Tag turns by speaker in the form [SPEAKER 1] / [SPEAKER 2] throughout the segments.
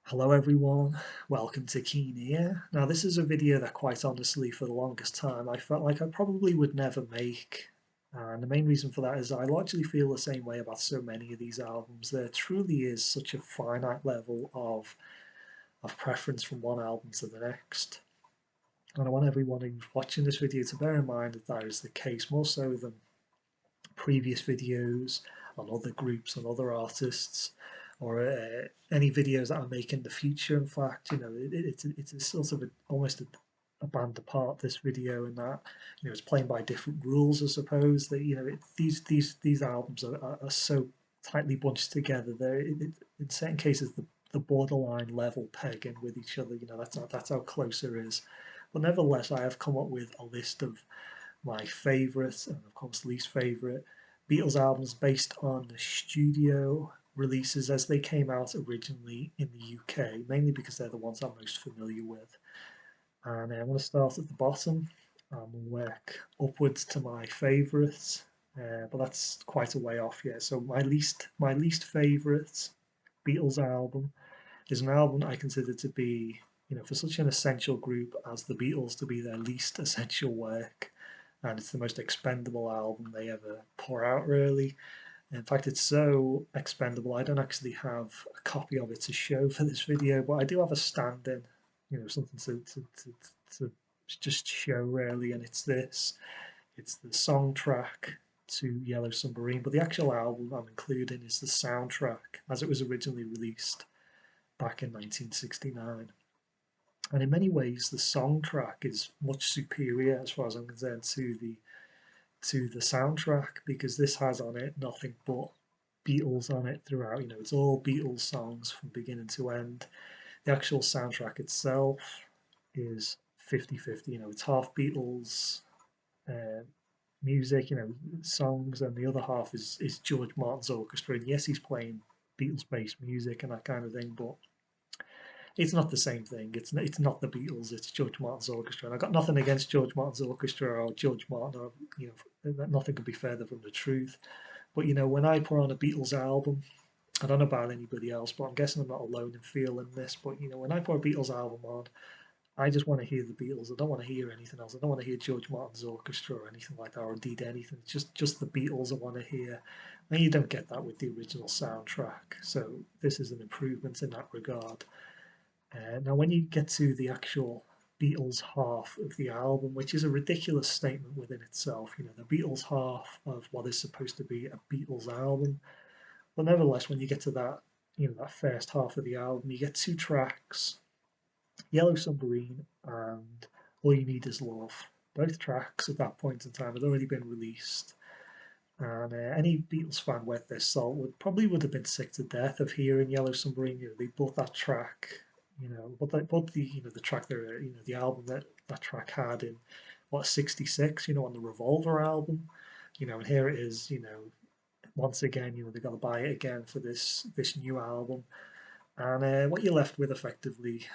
[SPEAKER 1] Hello everyone, welcome to Keen Ear. Now this is a video that quite honestly for the longest time I felt like I probably would never make, and the main reason for that is I largely feel the same way about so many of these albums. There truly is such a finite level of preference from one album to the next, and I want everyone who's watching this video to bear in mind that that is the case more so than previous videos on other groups and other artists, or any videos that I make in the future. In fact, it's a sort of almost a band apart, this video, in that it's playing by different rules. I suppose that these albums are so tightly bunched together. In certain cases the borderline level pegging with each other. That's how close it is. But nevertheless, I have come up with a list of my favourite and of course least favourite Beatles albums based on the studio releases as they came out originally in the UK, mainly because they're the ones I'm most familiar with. And I'm going to start at the bottom and work upwards to my favourites, but that's quite a way off yet. So my least favourite Beatles album is an album I consider to be, for such an essential group as the Beatles to be their least essential work, and it's the most expendable album they ever pour out, really. In fact, it's so expendable, I don't actually have a copy of it to show for this video, but I do have a stand-in, something to just show, really, and it's this. It's the song track to Yellow Submarine, but the actual album I'm including is the soundtrack as it was originally released back in 1969. And in many ways, the song track is much superior, as far as I'm concerned, to the soundtrack, because this has on it nothing but Beatles on it throughout. It's all Beatles songs from beginning to end. The actual soundtrack itself is 50-50. It's half Beatles uh, music, songs, and the other half is George Martin's orchestra. And yes, he's playing Beatles-based music and that kind of thing, but it's not the same thing. It's not the Beatles. It's George Martin's orchestra, and I've got nothing against George Martin's orchestra or George Martin. Or nothing could be further from the truth. But when I put on a Beatles album, I don't know about anybody else, but I'm guessing I'm not alone in feeling this. But when I put a Beatles album on, I just want to hear the Beatles. I don't want to hear anything else. I don't want to hear George Martin's orchestra or anything like that, or indeed anything. It's just the Beatles I want to hear. And you don't get that with the original soundtrack. So this is an improvement in that regard. Now, when you get to the actual Beatles half of the album, which is a ridiculous statement within itself, the Beatles half of what is supposed to be a Beatles album, but nevertheless, when you get to that, that first half of the album, you get two tracks, Yellow Submarine and All You Need Is Love. Both tracks at that point in time had already been released, and any Beatles fan worth their salt would have been sick to death of hearing Yellow Submarine. They bought that track, but they bought the track there, the album that track had in what, '66, on the Revolver album, and here it is, once again, they got to buy it again for this new album, and what you're left with effectively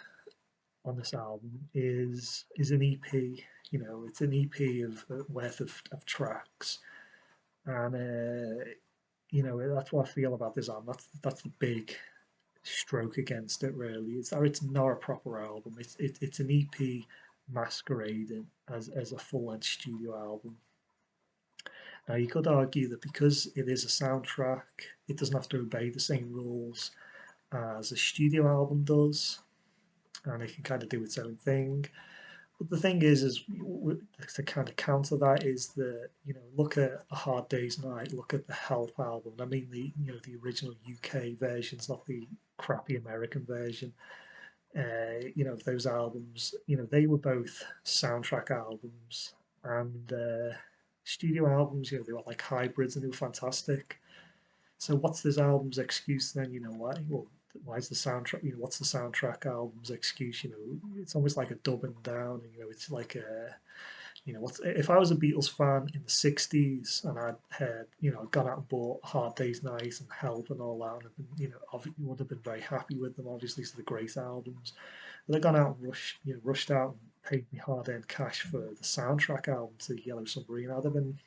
[SPEAKER 1] on this album is an EP. It's an EP of worth of tracks, and that's what I feel about this album. That's the big stroke against it, really. It's not a proper album. It's an EP masquerading as a full-length studio album. Now you could argue that because it is a soundtrack, it doesn't have to obey the same rules as a studio album does, and it can kind of do its own thing. But the thing is to kind of counter that is that look at A Hard Day's Night, look at the Help album. I mean the original UK versions, not the crappy American version. Of those albums, they were both soundtrack albums and studio albums. They were like hybrids and they were fantastic. So what's this album's excuse then? Why? Well, why is the soundtrack? What's the soundtrack album's excuse? It's almost like a dubbing down. It's like a, what's if I was a Beatles fan in the '60s and I'd heard, gone out and bought Hard Day's Night and Help and all that, and I've been, would have been very happy with them. Obviously, it's the great albums. But they've gone out and rushed out and paid me hard-earned cash for the soundtrack album to Yellow Submarine. I'd have been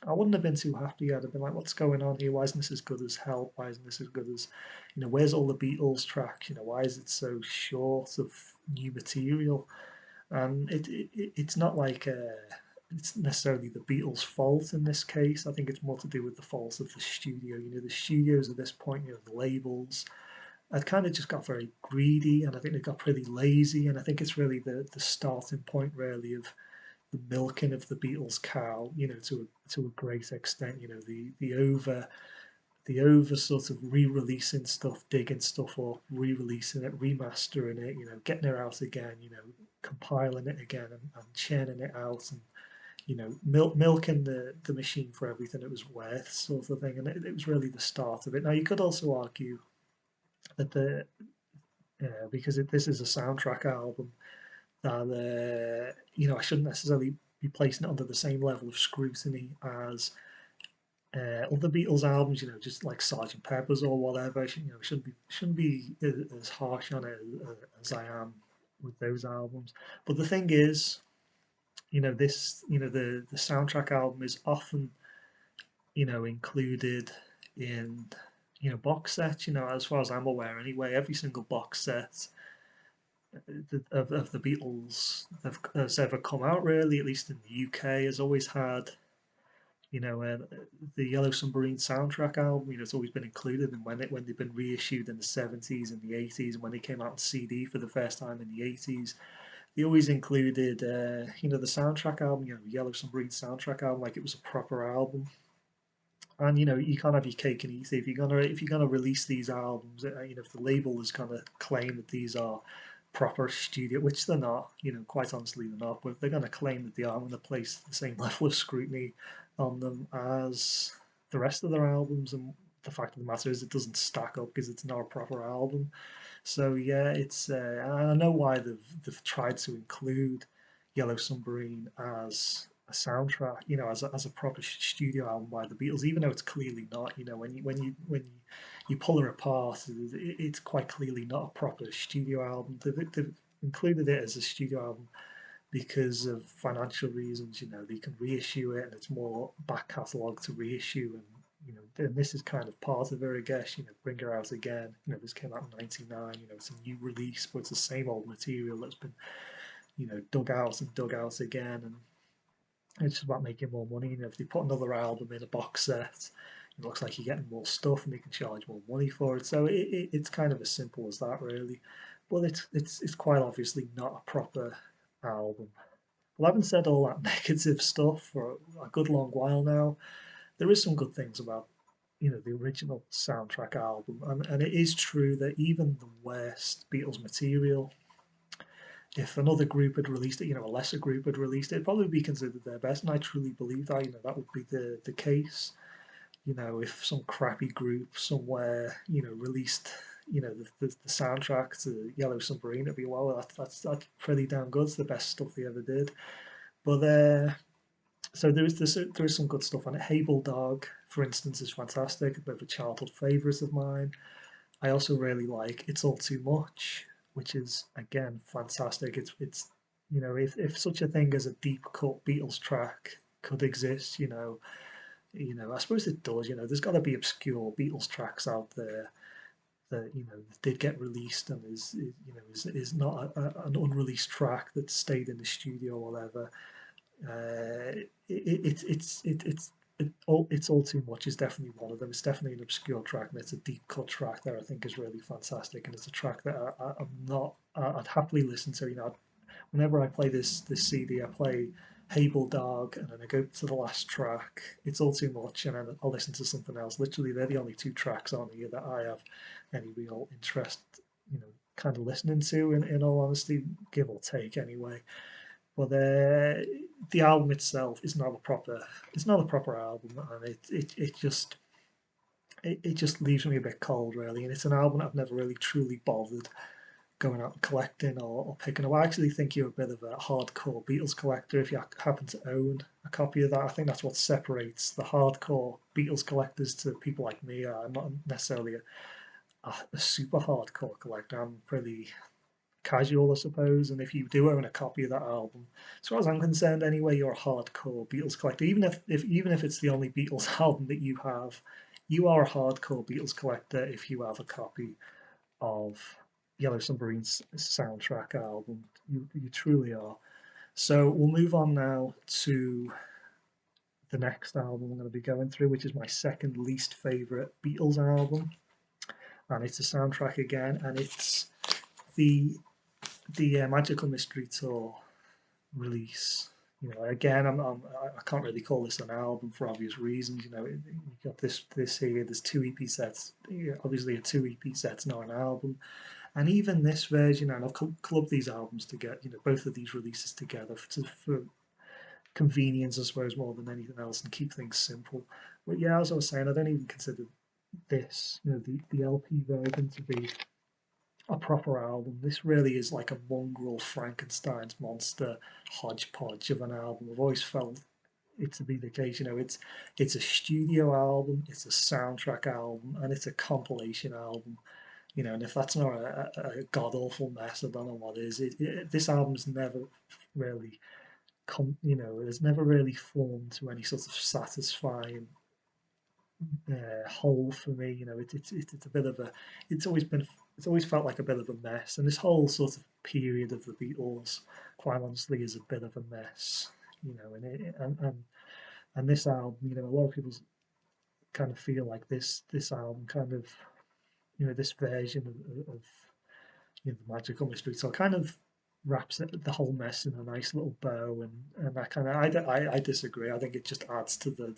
[SPEAKER 1] I wouldn't have been too happy. I'd have been like, what's going on here? Why isn't this as good as Help? Why isn't this as good as, where's all the Beatles tracks? Why is it so short of new material? And it's not like it's necessarily the Beatles' fault in this case. I think it's more to do with the fault of the studio. The studios at this point, the labels, had kind of just got very greedy, and I think they got pretty lazy. And I think it's really the starting point, really, of the milking of the Beatles cow, to a great extent. The over sort of re-releasing stuff, digging stuff up, re-releasing it, remastering it, getting it out again, compiling it again and churning it out, and milking the machine for everything it was worth, sort of thing. And it was really the start of it. Now you could also argue that because this is a soundtrack album, that I shouldn't necessarily be placing it under the same level of scrutiny as other Beatles albums, just like Sergeant Pepper's or whatever. Shouldn't be as harsh on it as I am with those albums. But the thing is, the soundtrack album is often included in box sets. As far as I'm aware, anyway, every single box set of the Beatles that's ever come out, really, at least in the UK, has always had the Yellow Submarine soundtrack album. It's always been included, and when they've been reissued in the 70s and the 80s, and when they came out on CD for the first time in the 80s, they always included the soundtrack album, Yellow Submarine soundtrack album, like it was a proper album. And you can't have your cake and eat it. If you're gonna release these albums, if the label is gonna claim that these are proper studio, which they're not, quite honestly they're not, but if they're gonna claim that they are, I'm gonna place the same level of scrutiny on them as the rest of their albums. And the fact of the matter is, it doesn't stack up because it's not a proper album. So yeah, it's I know why they've tried to include Yellow Submarine as a soundtrack, as a proper studio album by the Beatles, even though it's clearly not. When you pull it apart, it's quite clearly not a proper studio album. They've included it as a studio album because of financial reasons. They can reissue it, and it's more back catalogue to reissue. And and this is kind of part of it, I guess. Bring her out again. This came out in '99. It's a new release, but it's the same old material that's been dug out and dug out again. And it's just about making more money. If they put another album in a box set, it looks like you're getting more stuff, and they can charge more money for it. So it's kind of as simple as that, really. But it's quite obviously not a proper album. Well, having said all that negative stuff for a good long while now, there is some good things about the original soundtrack album, and it is true that even the worst Beatles material, if another group had released it, a lesser group had released it, it'd probably be considered their best, and I truly believe that. That would be the case. If some crappy group somewhere released the soundtrack to Yellow Submarine, it'd be, well, that's pretty damn good. It's the best stuff they ever did. But so there is some good stuff on it. Hey Bulldog, for instance, is fantastic. A bit of a childhood favourite of mine. I also really like It's All Too Much, which is again fantastic. It's if such a thing as a deep cut Beatles track could exist, I suppose it does. There's got to be obscure Beatles tracks out there that did get released and is not an unreleased track that stayed in the studio or whatever. It's all too much is definitely one of them. It's definitely an obscure track, and it's a deep cut track that I think is really fantastic. And it's a track that I'm not. I'd happily listen to. Whenever I play this CD, I play Hey Bulldog, and then I go to the last track. It's all too much, and then I'll listen to something else. Literally, they're the only two tracks on here that I have any real interest, kind of listening to. In all honesty, give or take, anyway. But the album itself is not a proper. It's not a proper album, and it just leaves me a bit cold, really. And it's an album I've never really truly bothered going out and collecting or picking up. I actually think you're a bit of a hardcore Beatles collector if you happen to own a copy of that. I think that's what separates the hardcore Beatles collectors to people like me. I'm not necessarily a super hardcore collector. I'm pretty casual, I suppose. And if you do own a copy of that album, as far as I'm concerned, anyway, you're a hardcore Beatles collector. Even if it's the only Beatles album that you have, you are a hardcore Beatles collector if you have a copy of Yellow Submarine's soundtrack album. You truly are. So we'll move on now to the next album I'm going to be going through, which is my second least favorite Beatles album, and it's a soundtrack again, and it's the Magical Mystery Tour release. Again, I can't really call this an album for obvious reasons. You've got this here. There's two EP sets. Obviously, a two EP set's not an album. And even this version, and I've clubbed these albums together, both of these releases together for convenience, I suppose, more than anything else, and keep things simple. But yeah, as I was saying, I don't even consider this, the LP version to be a proper album. This really is like a mongrel Frankenstein's monster hodgepodge of an album. I've always felt it to be the case. It's a studio album, it's a soundtrack album, and it's a compilation album. And if that's not a god awful mess, I don't know what is. This album's never really it's never really formed to any sort of satisfying whole for me. It's a bit of a it's always been it's always felt like a bit of a mess, and this whole sort of period of the Beatles, quite honestly, is a bit of a mess. And this album, a lot of people kind of feel like this album kind of this version of the Magical Mystery Tour kind of wraps the whole mess in a nice little bow, and that kind of I disagree. I think it just adds to the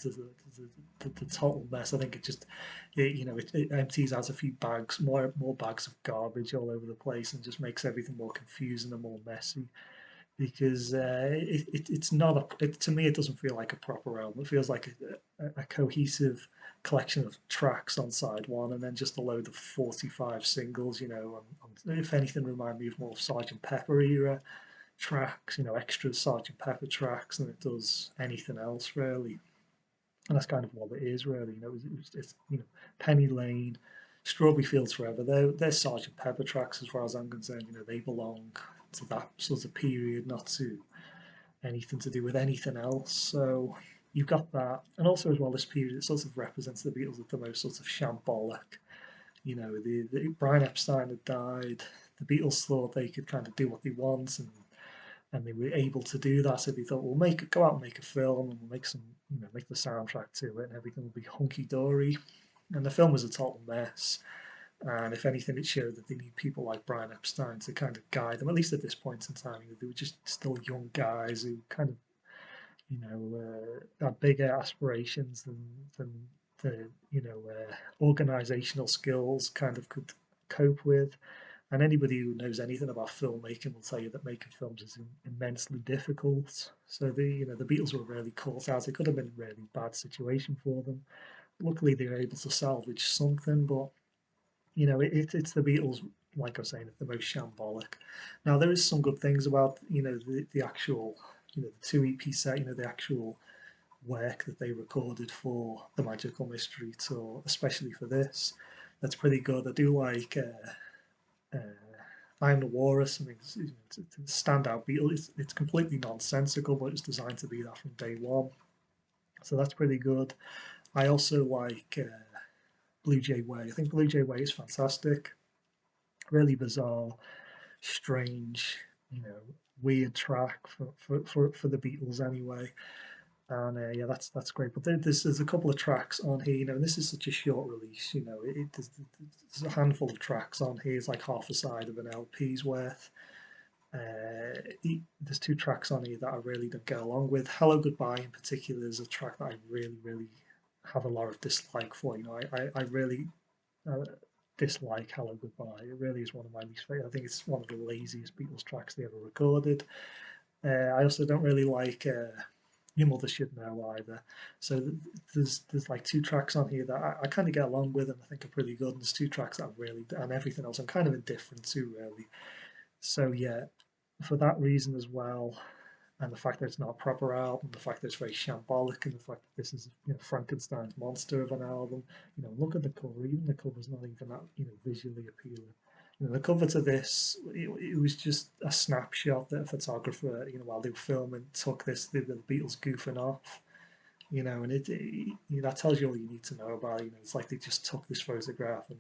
[SPEAKER 1] total mess. I think it empties out a few bags, more bags of garbage all over the place, and just makes everything more confusing and more messy. Because it's not to me it doesn't feel like a proper album. It feels like a cohesive collection of tracks on side one, and then just a load of 45 singles. And if anything, remind me of more Sergeant Pepper era tracks. Extra Sergeant Pepper tracks than it does anything else really. And that's kind of what it is really. It's Penny Lane, Strawberry Fields Forever. They're Sergeant Pepper tracks as far as I'm concerned. They belong to that sort of period, not to anything to do with anything else. So you've got that, and also as well, this period it sort of represents the Beatles at the most sort of shambolic. Brian Epstein had died. The Beatles thought they could kind of do what they want, and they were able to do that. So they thought, we'll go out and make a film, and we'll make the soundtrack to it, and everything will be hunky dory. And the film was a total mess. And if anything, it showed that they need people like Brian Epstein to kind of guide them, at least at this point in time. They were just still young guys who kind of, had bigger aspirations than the, organizational skills kind of could cope with. And anybody who knows anything about filmmaking will tell you that making films is immensely difficult. So the Beatles were really caught out. It could have been a really bad situation for them. Luckily, they were able to salvage something, but it's the Beatles, like I was saying, the most shambolic. Now there is some good things about the actual the two EP set, the actual work that they recorded for the Magical Mystery Tour, especially for this. That's pretty good. I do like I'm the Walrus. I mean, it's a standout Beatle. It's completely nonsensical, but it's designed to be that from day one. So that's pretty good. I also like Blue Jay Way. I think Blue Jay Way is fantastic. Really bizarre, strange, weird track for the Beatles anyway. And yeah, that's great. But there's a couple of tracks on here, and this is such a short release. There's a handful of tracks on here. It's like half a side of an LP's worth. There's two tracks on here that I really don't get along with. Hello Goodbye in particular is a track that I really, really have a lot of dislike for. I really uh, dislike Hello Goodbye. It really is one of my least favorite. I think it's one of the laziest Beatles tracks they ever recorded. I also don't really like Your Mother Should Know either. So there's like two tracks on here that I kind of get along with and I think are pretty good. And there's two tracks that I really and everything else I'm kind of indifferent to really. So yeah, for that reason as well, and the fact that it's not a proper album, the fact that it's very shambolic, and the fact that this is Frankenstein's monster of an album. Look at the cover. Even the cover's not even that visually appealing. You know, the cover to this, it was just a snapshot that a photographer, while they were filming, took this, the Beatles goofing off, and that tells you all you need to know about it. It's like they just took this photograph and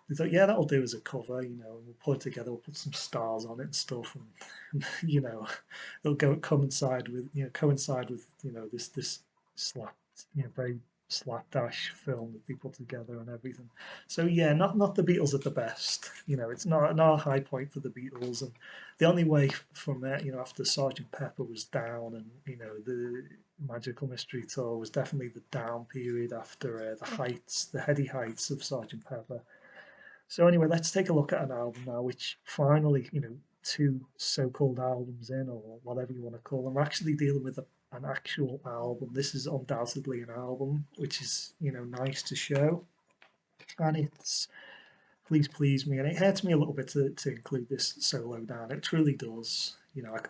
[SPEAKER 1] they thought, yeah, that'll do as a cover, and we'll put it together, we'll put some stars on it and stuff, and it'll go coincide with this slap, very slapdash film that they put together and everything. So yeah, not the Beatles at the best. It's not a high point for the Beatles, and the only way from it, after Sergeant Pepper was down, and the Magical Mystery Tour was definitely the down period after the heady heights of Sergeant Pepper. So anyway, let's take a look at an album now, which finally, two so-called albums in, or whatever you want to call them, we're actually dealing with an actual album. This is undoubtedly an album, which is, nice to show, and it's Please Please Me, and it hurts me a little bit to include this so low down. It truly does.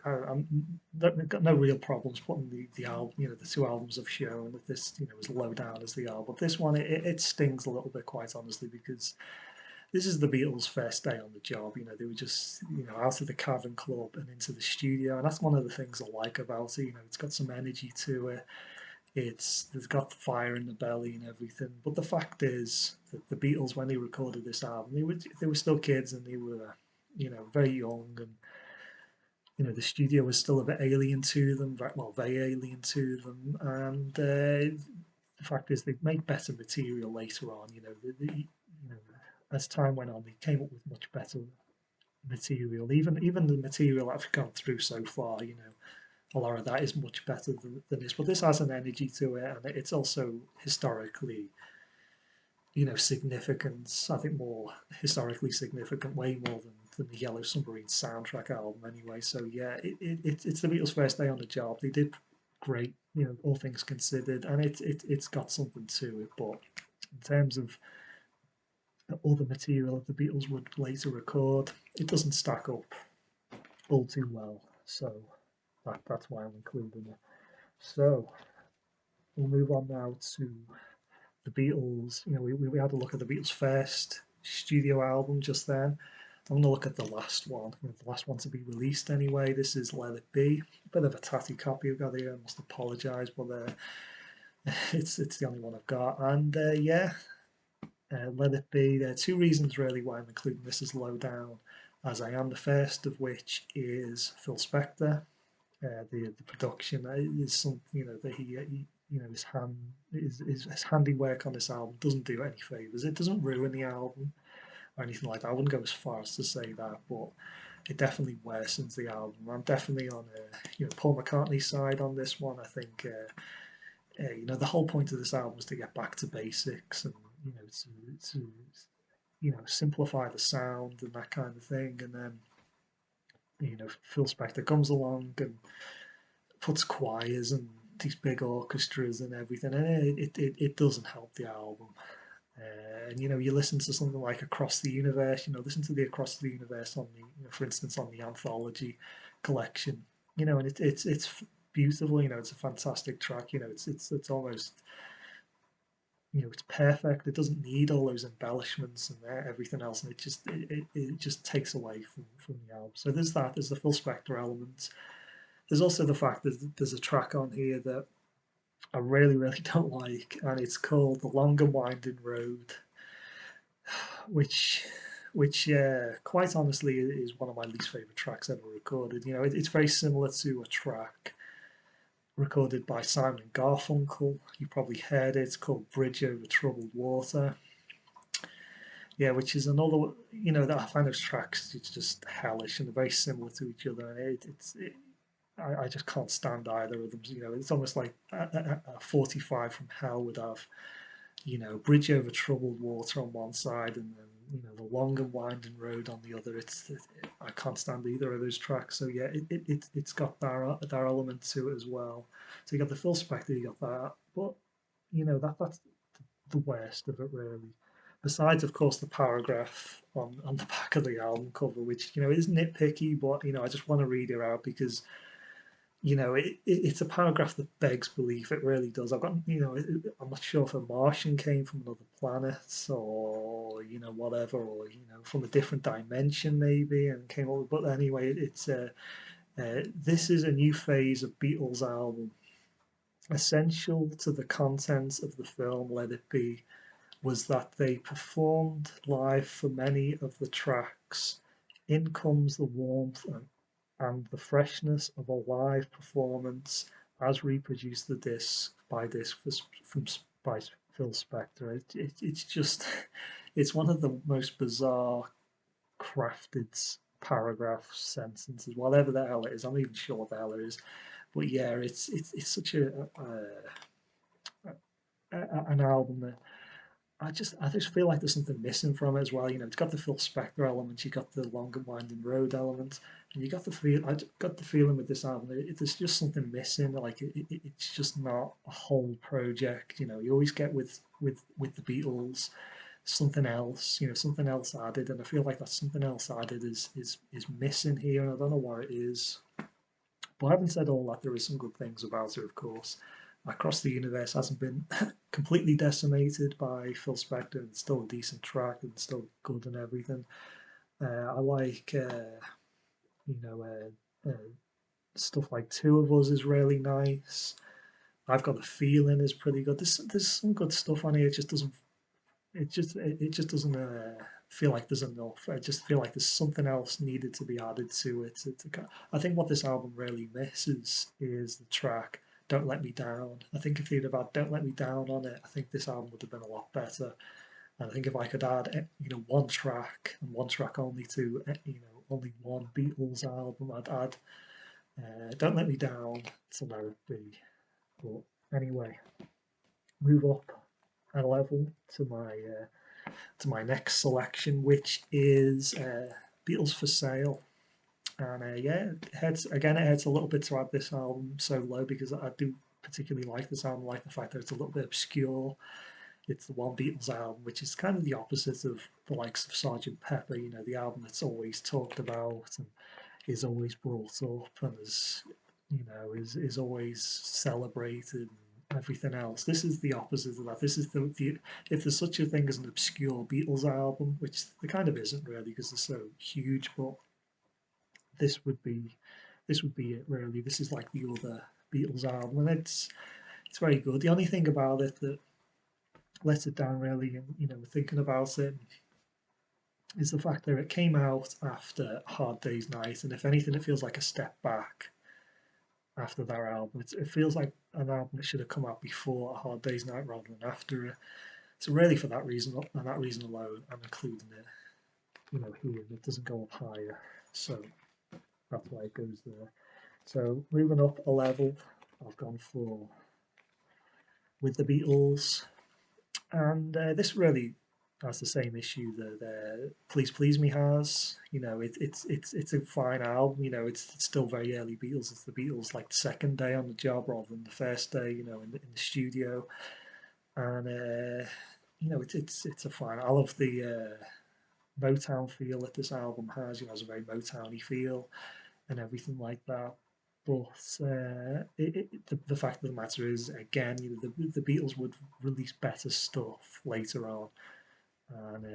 [SPEAKER 1] I've got no real problems putting the album, the two albums I've shown that this, is low down as the album. This one, it stings a little bit, quite honestly, because this is the Beatles' first day on the job. They were just, out of the Cavern Club and into the studio, and that's one of the things I like about it. It's got some energy to it. There's got fire in the belly and everything. But the fact is that the Beatles, when they recorded this album, they were still kids, and they were, very young, and the studio was still a bit alien to them, very alien to them, and the fact is they made better material later on. As time went on, they came up with much better material. Even the material I've gone through so far, a lot of that is much better than this. But this has an energy to it, and it's also historically, significant. I think more historically significant, way more than the Yellow Submarine soundtrack album, anyway. So yeah, it's the Beatles' first day on the job. They did great, all things considered, and it's got something to it. But in terms of other material that the Beatles would later record, it doesn't stack up all too well. So that's why I'm including it. So we'll move on now to the Beatles. We had a look at the Beatles' first studio album just then. I'm going to look at the last one, the last one to be released anyway. This is Let It Be. A bit of a tatty copy I've got here. I must apologise, but it's the only one I've got. And yeah, Let It Be. There are two reasons really why I'm including this as low down as I am. The first of which is Phil Spector. The production is something that he his handiwork on this album doesn't do any favors. It doesn't ruin the album or anything like that. I wouldn't go as far as to say that, but it definitely worsens the album. I'm definitely on Paul McCartney's side on this one. I think the whole point of this album is to get back to basics, and to simplify the sound and that kind of thing. And then Phil Spector comes along and puts choirs and these big orchestras and everything, and it doesn't help the album. And you listen to something like Across the Universe. Listen to the Across the Universe on the, for instance, on the Anthology collection. And it's beautiful. It's a fantastic track. It's almost, it's perfect. It doesn't need all those embellishments and everything else, and it just takes away from the album. So there's that. There's the Phil Spector element. There's also the fact that there's a track on here that I really, really don't like, and it's called The Long and Winding Road, which quite honestly is one of my least favourite tracks ever recorded. It's very similar to a track recorded by Simon and Garfunkel. You probably heard it. It's called Bridge Over Troubled Water. Yeah, which is another, that I find those tracks, it's just hellish and they're very similar to each other, and I just can't stand either of them. It's almost like a 45 from Hell would have, Bridge Over Troubled Water on one side, and then the Long and Winding Road on the other. I can't stand either of those tracks. So yeah, it's got that element to it as well. So you got the Phil Spector, you got that, but that's the worst of it really. Besides, of course, the paragraph on the back of the album cover, which is nitpicky, but I just want to read it out because it's a paragraph that begs belief. It really does. I'm not sure if a Martian came from another planet or whatever, or from a different dimension maybe, and came over. But anyway, this is a new phase of Beatles album. Essential to the content of the film, Let It Be, was that they performed live for many of the tracks. In comes the warmth and the freshness of a live performance as reproduced the disc by disc from by Phil Spector. It's just it's one of the most bizarre crafted paragraphs, sentences, whatever the hell it is. I'm not even sure what the hell it is, but yeah, it's such an album that I just feel like there's something missing from it as well. It's got the Phil Spector element, you got the Long and Winding Road element, and you got the feel. I got the feeling with this album, there's just something missing. Like it's just not a whole project. You always get with the Beatles something else. Something else added, and I feel like that something else added is missing here, and I don't know what it is. But having said all that, there is some good things about it, of course. Across the Universe hasn't been completely decimated by Phil Spector, and it's still a decent track and still good and everything. I like, you know, stuff like Two of Us is really nice. I've Got a Feeling is pretty good. There's some good stuff on here. It just doesn't feel like there's enough. I just feel like there's something else needed to be added to it. I think what this album really misses is the track "Don't Let Me Down." I think if they'd have had "Don't Let Me Down" on it, I think this album would have been a lot better. And I think if I could add, one track and one track only to, only one Beatles album, I'd add "Don't Let Me Down" to Let It Be. But anyway, move up a level to my next selection, which is Beatles for Sale. And yeah, it hurts a little bit to add this album so low because I do particularly like this album. I like the fact that it's a little bit obscure. It's the one Beatles album, which is kind of the opposite of the likes of Sergeant Pepper. The album that's always talked about and is always brought up and is always celebrated and everything else. This is the opposite of that. This is the if there's such a thing as an obscure Beatles album, which there kind of isn't really because they're so huge, but this would be this would be it really. This is like the other Beatles album, and it's very good. The only thing about it that lets it down really, and thinking about it, is the fact that it came out after Hard Day's Night, and if anything, it feels like a step back after that album. It feels like an album that should have come out before A Hard Day's Night rather than after it. So really, for that reason and that reason alone, I'm including it, here. It doesn't go up higher, so that's why it goes there. So moving up a level, I've gone for With the Beatles, and this really has the same issue that Please Please Me has. It's a fine album. It's still very early Beatles. It's the Beatles like the second day on the job rather than the first day. In the studio, and it's a fine. I love the Motown feel that this album has. It has a very Motowny feel and everything like that. But the fact of the matter is, again, the Beatles would release better stuff later on, and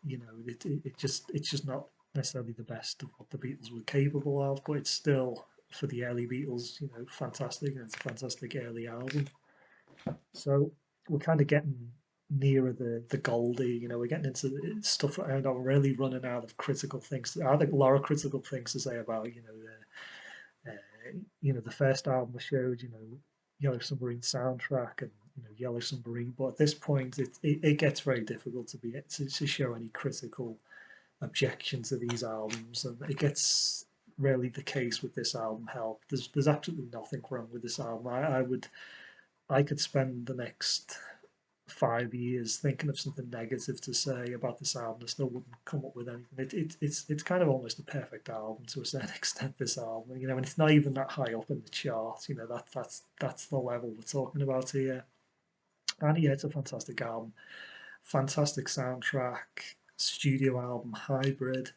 [SPEAKER 1] it's just not necessarily the best of what the Beatles were capable of, but it's still for the early Beatles, fantastic, and it's a fantastic early album. So we're kind of getting nearer the Goldie, we're getting into stuff, and I'm really running out of critical things. I think a lot of critical things to say about, the first album I showed, Yellow Submarine soundtrack and Yellow Submarine, but at this point it gets very difficult to show any critical objection to these albums, and it gets really the case with this album. Help, there's absolutely nothing wrong with this album. I could spend the next 5 years thinking of something negative to say about this album. I still wouldn't come up with anything. It's kind of almost a perfect album to a certain extent. This album, and it's not even that high up in the chart. That's the level we're talking about here. And yeah, it's a fantastic album, fantastic soundtrack, studio album hybrid.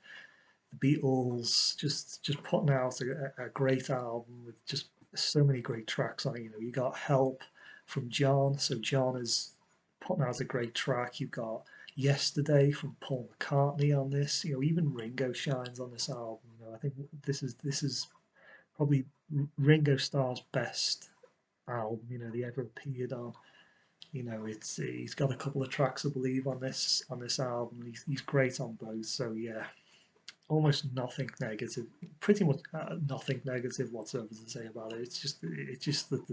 [SPEAKER 1] the Beatles, just putting out a great album with just so many great tracks on it. You know, you got Help from John, so John is putting out a great track. You've got Yesterday from Paul McCartney on this. You know, even Ringo shines on this album. You know, I think this is probably Ringo Starr's best album. You know, they ever appeared on. You know, it's he's got a couple of tracks, I believe, on this album. He's great on both. So yeah, almost nothing negative, pretty much nothing negative whatsoever to say about it. It's just that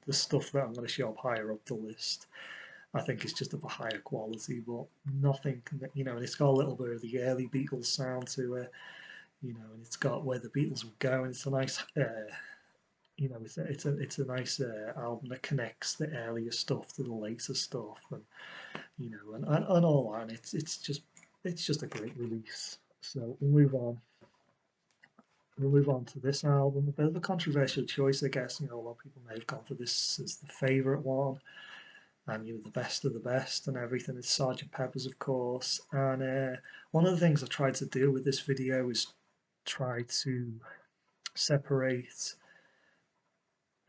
[SPEAKER 1] the stuff that I'm going to show up higher up the list, I think is just of a higher quality, but nothing, you know, and it's got a little bit of the early Beatles sound to it, you know, and it's got where the Beatles were going. It's a nice, you know, it's a nice album that connects the earlier stuff to the later stuff, and you know, and all that. And it's just a great release. So we'll move on to this album. A bit of a controversial choice, I guess. You know, a lot of people may have gone for this as the favourite one, and you know, the best of the best and everything. It's Sergeant Pepper's, of course. And one of the things I tried to do with this video is try to separate,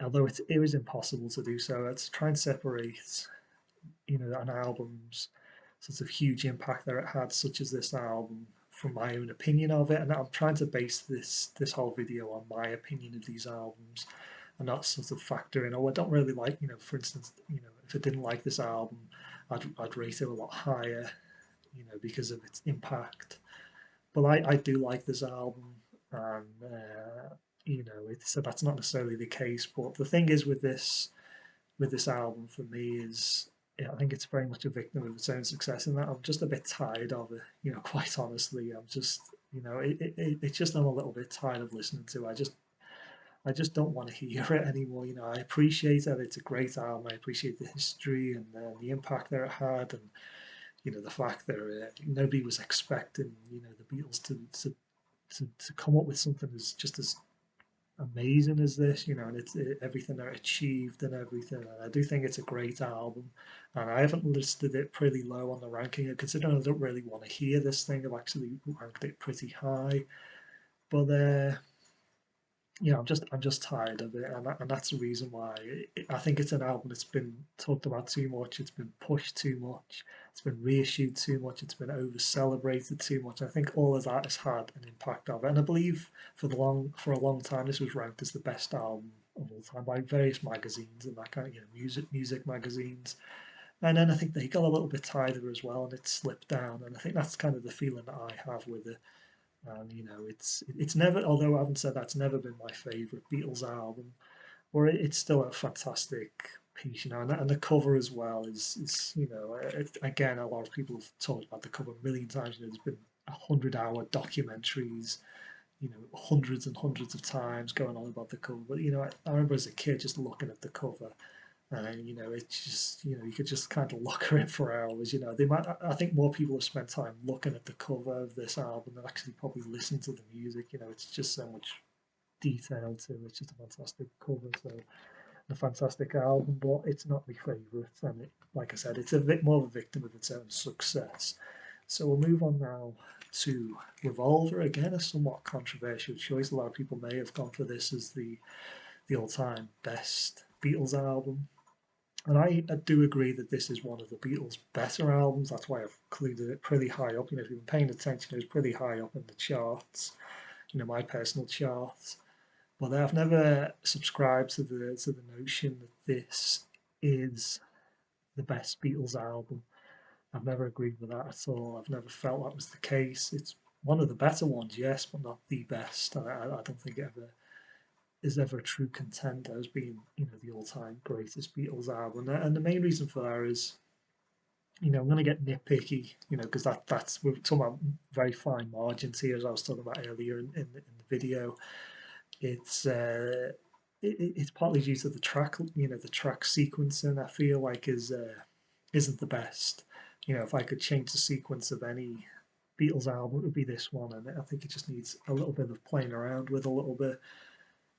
[SPEAKER 1] although it was impossible to do so. It's try and separate, you know, an album's sort of huge impact that it had, such as this album, from my own opinion of it. And I'm trying to base this whole video on my opinion of these albums, and not sort of factor in, oh, I don't really like, you know, for instance, you know, if I didn't like this album, I'd rate it a lot higher, you know, because of its impact. But I do like this album, and you know, so that's not necessarily the case. But the thing is with this album for me is, yeah, I think it's very much a victim of its own success in that I'm just a bit tired of it. You know, quite honestly, I'm just, you know, it's just I'm a little bit tired of listening to. I just don't want to hear it anymore. You know, I appreciate that it's a great album. I appreciate the history and the impact that it had, and you know, the fact that nobody was expecting, you know, the Beatles to come up with something as just as amazing as this, you know, and everything they're achieved and everything. And I do think it's a great album, and I haven't listed it pretty low on the ranking. Considering I don't really want to hear this thing, I've actually ranked it pretty high. But you know, I'm just tired of it, and that's the reason why I think it's an album that's been talked about too much. It's been pushed too much. It's been reissued too much. It's been over celebrated too much. I think all of that has had an impact of it, and I believe for a long time this was ranked as the best album of all time by various magazines and that kind of, you know, music magazines. And then I think they got a little bit tired of it as well, and it slipped down. And I think that's kind of the feeling that I have with it. And you know, it's never, although I haven't said that's never been my favourite Beatles album, or it's still a fantastic piece, you know. And the cover as well is you know, again, a lot of people have talked about the cover a million times. You know, there's been 100-hour documentaries, you know, hundreds and hundreds of times going on about the cover. But you know, I remember as a kid just looking at the cover, and you know, it's just, you know, you could just kind of look at it for hours. You know, I think more people have spent time looking at the cover of this album than actually probably listening to the music. You know, it's just so much detail to it. It's just a fantastic cover, so a fantastic album. But it's not my favourite, and like I said, it's a bit more of a victim of its own success. So we'll move on now to Revolver. Again, a somewhat controversial choice. A lot of people may have gone for this as the all-time best Beatles album. And I do agree that this is one of the Beatles' better albums. That's why I've included it pretty high up. You know, if you've been paying attention, it was pretty high up in the charts, you know, my personal charts. But I've never subscribed to the notion that this is the best Beatles album. I've never agreed with that at all. I've never felt that was the case. It's one of the better ones, yes, but not the best. I don't think it ever a true contender as being, you know, the all-time greatest Beatles album. And the main reason for that is, you know, I'm going to get nitpicky, you know, because that's we're talking about very fine margins here, as I was talking about earlier in the video. It's it's partly due to the track, you know, the track sequencing. I feel like isn't the best. You know, if I could change the sequence of any Beatles album, it would be this one, and I think it just needs a little bit of playing around with a little bit.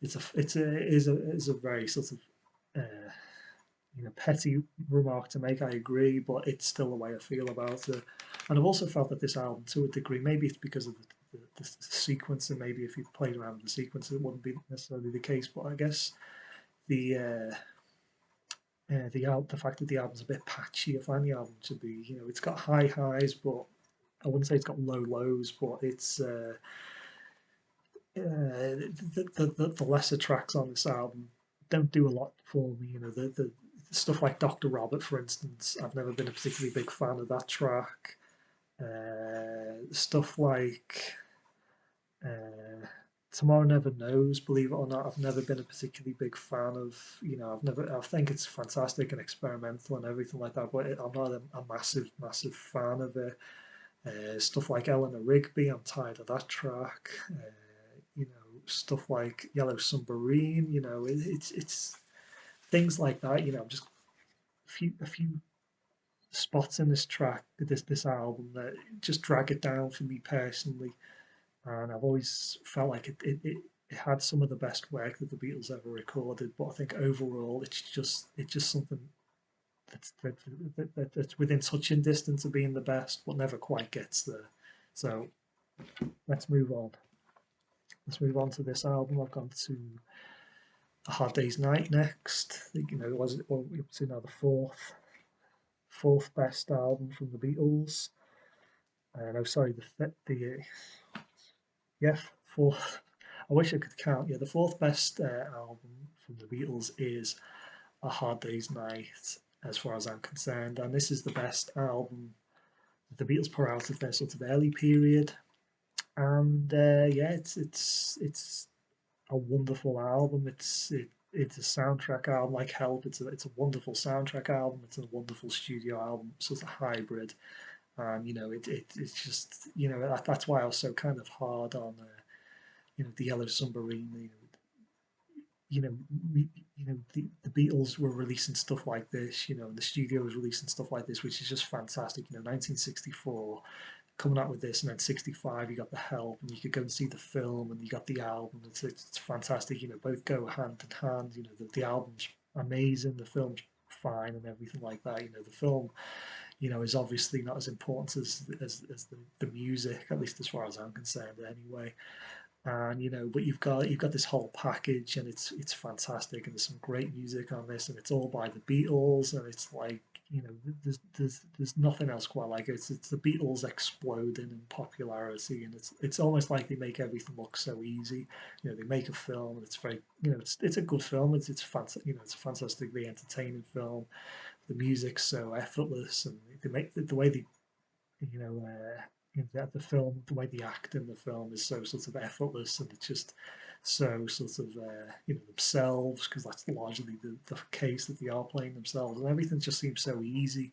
[SPEAKER 1] It is a very sort of uh, you know, petty remark to make. I agree, but it's still the way I feel about it. And I've also felt that this album, to a degree, maybe it's because of the sequence, and maybe if you played around with the sequence, it wouldn't be necessarily the case. But I guess the the fact that the album's a bit patchy, I find the album to be, it's got high highs, but I wouldn't say it's got low lows, but it's the lesser tracks on this album don't do a lot for me. The stuff like Dr. Robert, for instance, I've never been a particularly big fan of that track. Stuff like uh, Tomorrow Never Knows, believe it or not, I've never been a particularly big fan of. I think it's fantastic and experimental and everything like that, but I'm not a massive fan of it. Stuff like Eleanor Rigby, I'm tired of that track. Stuff like Yellow Submarine, it's things like that. Just a few spots in this track, this album that just drag it down for me personally. And I've always felt like it had some of the best work that the Beatles ever recorded. But I think overall, it's just something that's within touching distance of being the best, but never quite gets there. So let's move on. Let's move on to this album. I've gone to A Hard Day's Night next. Was it what we're up to now? The fourth best album from the Beatles. No, sorry, yeah, fourth. I wish I could count. Yeah, the fourth best album from the Beatles is A Hard Day's Night, as far as I'm concerned, and this is the best album that the Beatles put out of their sort of early period. And yeah, it's a wonderful album. It's a soundtrack album like Help. It's a wonderful soundtrack album. It's a wonderful studio album, sort of hybrid. And it's just that's why I was so kind of hard on the Yellow Submarine. You know, the Beatles were releasing stuff like this, and the studio was releasing stuff like this, which is just fantastic. 1964, coming out with this, and then 65, you got The Help, and you could go and see the film, and you got the album. It's fantastic. Both go hand in hand. The album's amazing, the film's fine, and everything like that. The film, is obviously not as important as the music, at least as far as I'm concerned, anyway. And but you've got this whole package, and it's fantastic, and there's some great music on this, and it's all by the Beatles, and it's like there's nothing else quite like it. It's the Beatles exploding in popularity, and it's almost like they make everything look so easy. They make a film, and it's very it's a good film. It's a fantastically entertaining film. The music's so effortless, and they make the way they you know, the film, the way they act in the film is so sort of effortless, and it's just so sort of themselves, because that's largely the case, that they are playing themselves, and everything just seems so easy.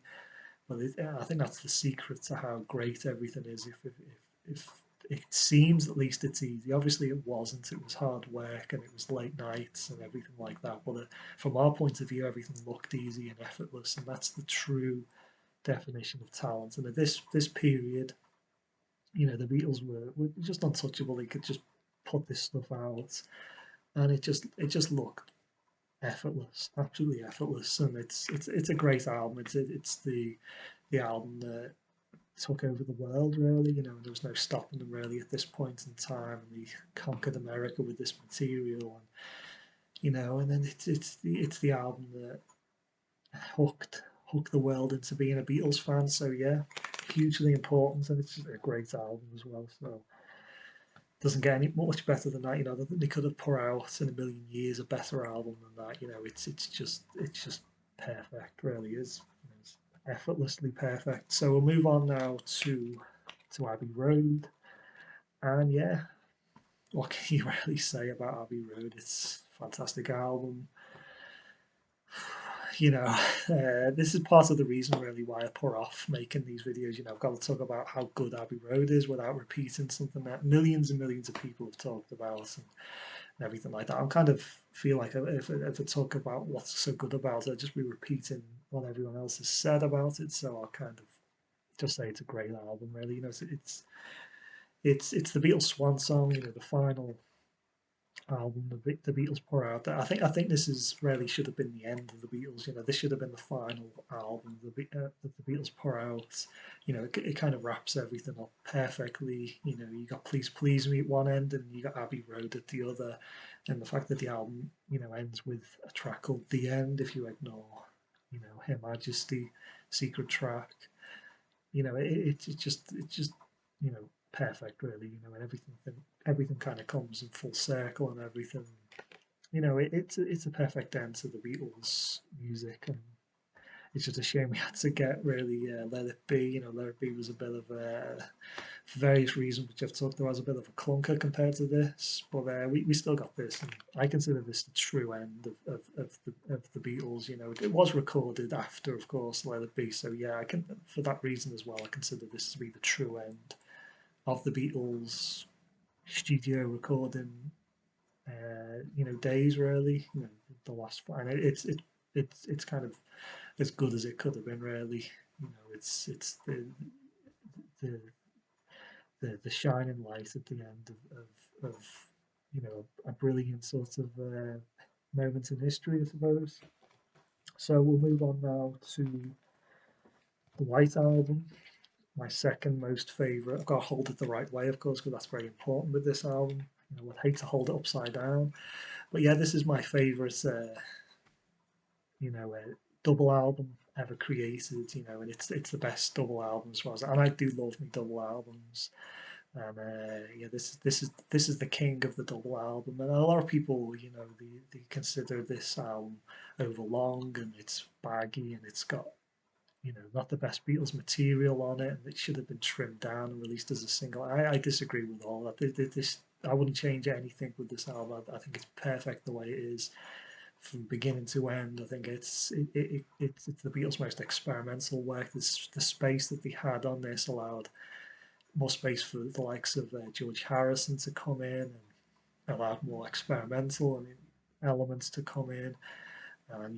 [SPEAKER 1] But I think that's the secret to how great everything is. If it seems, at least, it's easy. Obviously, it wasn't. It was hard work, and it was late nights and everything like that. But from our point of view, everything looked easy and effortless, and that's the true definition of talent. And at this period, the Beatles were just untouchable. They could just put this stuff out, and it just looked effortless, absolutely effortless. And it's a great album. It's the album that took over the world, really. There was no stopping them really at this point in time, and they conquered America with this material. And then it's the album that hooked the world into being a Beatles fan. So yeah, hugely important, and it's a great album as well. So doesn't get any much better than that. They could have put out in a million years a better album than that. It's just perfect, really is. It's effortlessly perfect. So we'll move on now to Abbey Road, and yeah, what can you really say about Abbey Road? It's a fantastic album. you know, this is part of the reason really why I put off making these videos. I've got to talk about how good Abbey Road is without repeating something that millions and millions of people have talked about and everything like that. I kind of feel like if I talk about what's so good about it, I'll just be repeating what everyone else has said about it. So I'll kind of just say it's a great album, really. It's the Beatles' swan song, the final album the Beatles put out. I think this is really should have been the end of the Beatles. This should have been the final album that the Beatles put out. It kind of wraps everything up perfectly. You got Please Please Me at one end, and you got Abbey Road at the other. And the fact that the album ends with a track called The End, if you ignore Her Majesty, Secret Track. It's just perfect, really. And everything kind of comes in full circle, and everything. It's a perfect end to the Beatles music, and it's just a shame we had to get really Let It Be. Let It Be was a bit of for various reasons which I've talked about, was a bit of a clunker compared to this, but we still got this, and I consider this the true end of the Beatles. It was recorded after, of course, Let It Be, so yeah, I can for that reason as well. I consider this to be the true end of the Beatles studio recording days, really. The last one. And it's kind of as good as it could have been, really. It's the the shining light at the end of a brilliant sort of moment in history, I suppose. So we'll move on now to the White Album, my second most favourite. I've got to hold it the right way, of course, because that's very important with this album. I'd hate to hold it upside down. But yeah, this is my favourite, double album ever created. And it's the best double album as far as, and I do love me double albums. And yeah, this is the king of the double album, and a lot of people, they consider this album overlong and it's baggy and it's got not the best Beatles material on it, and it should have been trimmed down and released as a single. I disagree with all that. This I wouldn't change anything with this album. I think it's perfect the way it is from beginning to end. I think it's the Beatles' most experimental work. The space that they had on this allowed more space for the likes of George Harrison to come in, and allowed more experimental elements to come in, and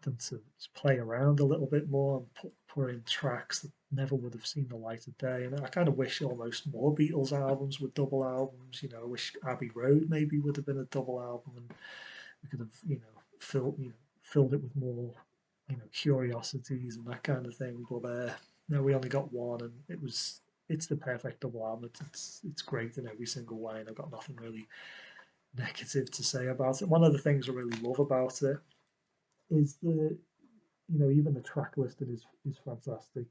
[SPEAKER 1] them to play around a little bit more and put in tracks that never would have seen the light of day. And I kind of wish almost more Beatles albums were double albums. I wish Abbey Road maybe would have been a double album, and we could have filled it with more curiosities and that kind of thing. But no, we only got one, and it's the perfect double album. It's great in every single way, and I've got nothing really negative to say about it. One of the things I really love about it is even the track listing is fantastic.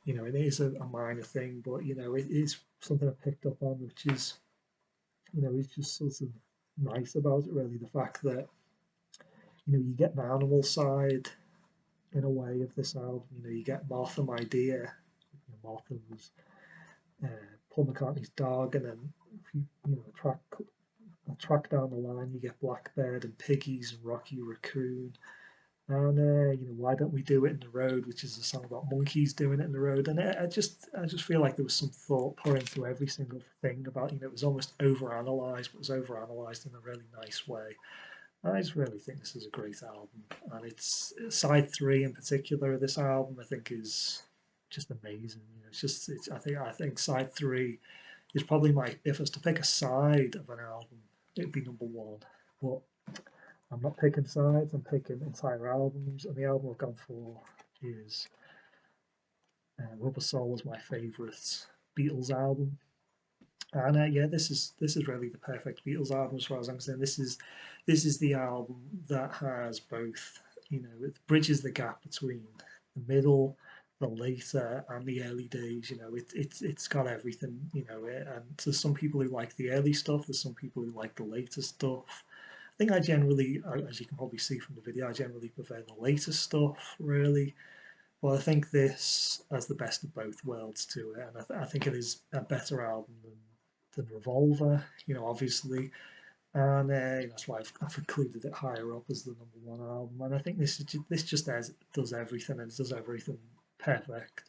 [SPEAKER 1] It is a minor thing, but it is something I picked up on, which is it's just sort of nice about it, really. The fact that you get an animal side in a way of this album. You get Martha My Dear. Martha was uh, Paul McCartney's dog, and then if a track down the line, you get Blackbird and Piggies and Rocky Raccoon. And Why Don't We Do It in the Road, which is a song about monkeys doing it in the road. And I just feel like there was some thought put into every single thing about, it was almost overanalyzed, but it was overanalyzed in a really nice way. And I just really think this is a great album. And it's side three in particular of this album, I think is just amazing. I think side three is probably if I was to pick a side of an album, it'd be number one. But I'm not picking sides, I'm picking entire albums, and the album I've gone for is Rubber Soul is my favourite Beatles album. And yeah, this is really the perfect Beatles album as far as I'm concerned. This is the album that has both, it bridges the gap between the middle, the later, and the early days. It's got everything. And there's some people who like the early stuff. There's some people who like the later stuff. I think I generally, as you can probably see from the video, I generally prefer the later stuff, really. Well, I think this has the best of both worlds to it, and I think it is a better album than Revolver, obviously, and that's why I've included it higher up as the number one album. And I think this just does everything, and it does everything perfect.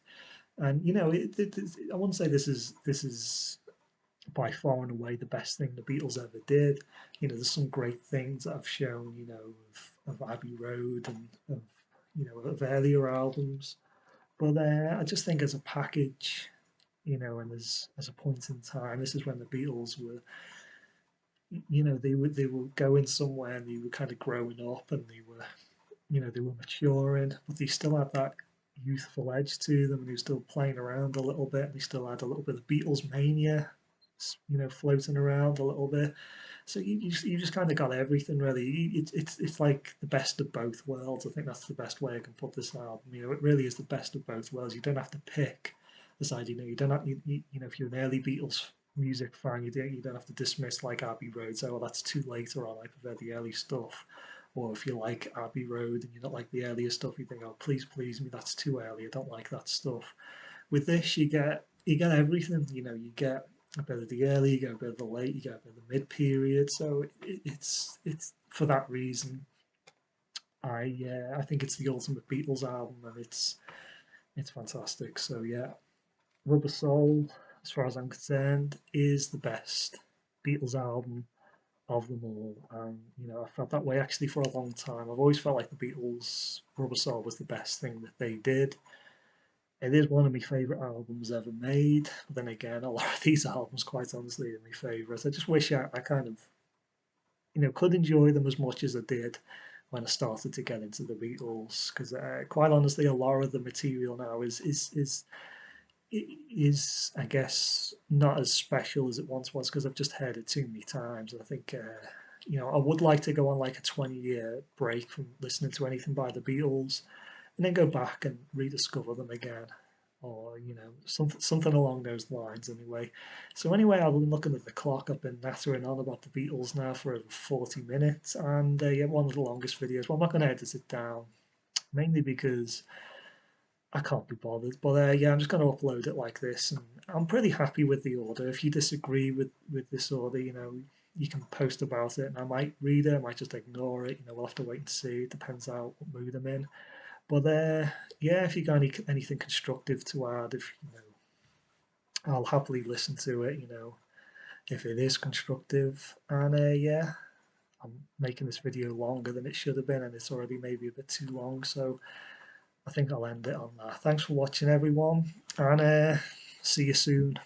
[SPEAKER 1] And I wouldn't say this is by far and away the best thing the Beatles ever did. There's some great things that I've shown, of Abbey Road and of earlier albums. But I just think as a package, and as a point in time, this is when the Beatles were they were going somewhere and they were kind of growing up and they were maturing, but they still had that youthful edge to them, and they were still playing around a little bit. And they still had a little bit of Beatles mania, floating around a little bit. So you just kind of got everything really. It's like the best of both worlds. I think that's the best way I can put this album. It really is the best of both worlds. You don't have to pick the side. You don't have, if you're an early Beatles music fan, you don't have to dismiss like Abbey Road. So, well, that's too later on. I prefer the early stuff. Or if you like Abbey Road and you don't like the earlier stuff, you think, oh, please me, that's too early. I don't like that stuff. With this, you get everything. You get a bit of the early, you get a bit of the late, you get a bit of the mid period. So it's for that reason. I think it's the ultimate Beatles album, and it's fantastic. So yeah, Rubber Soul, as far as I'm concerned, is the best Beatles album of them all. And I felt that way actually for a long time. I've always felt like the Beatles' Rubber Soul was the best thing that they did. It is one of my favourite albums ever made. But then again, a lot of these albums, quite honestly, are my favourites. I just wish I kind of, could enjoy them as much as I did when I started to get into the Beatles. Because quite honestly, a lot of the material now is I guess not as special as it once was because I've just heard it too many times. And I think I would like to go on like a 20-year break from listening to anything by the Beatles and then go back and rediscover them again, or something along those lines. Anyway, so anyway, I've been looking at the clock. I've been nattering on about the Beatles now for over 40 minutes, and yeah, one of the longest videos. Well, I'm not going to edit it down, mainly because I can't be bothered. But yeah, I'm just going to upload it like this, and I'm pretty happy with the order. If you disagree with this order, you can post about it, and I might read it, I might just ignore it. We'll have to wait and see. It depends how what mood I'm in. But yeah, if you got anything constructive to add, if I'll happily listen to it. If it is constructive. And yeah, I'm making this video longer than it should have been, and it's already maybe a bit too long. So I think I'll end it on that. Thanks for watching, everyone, and see you soon.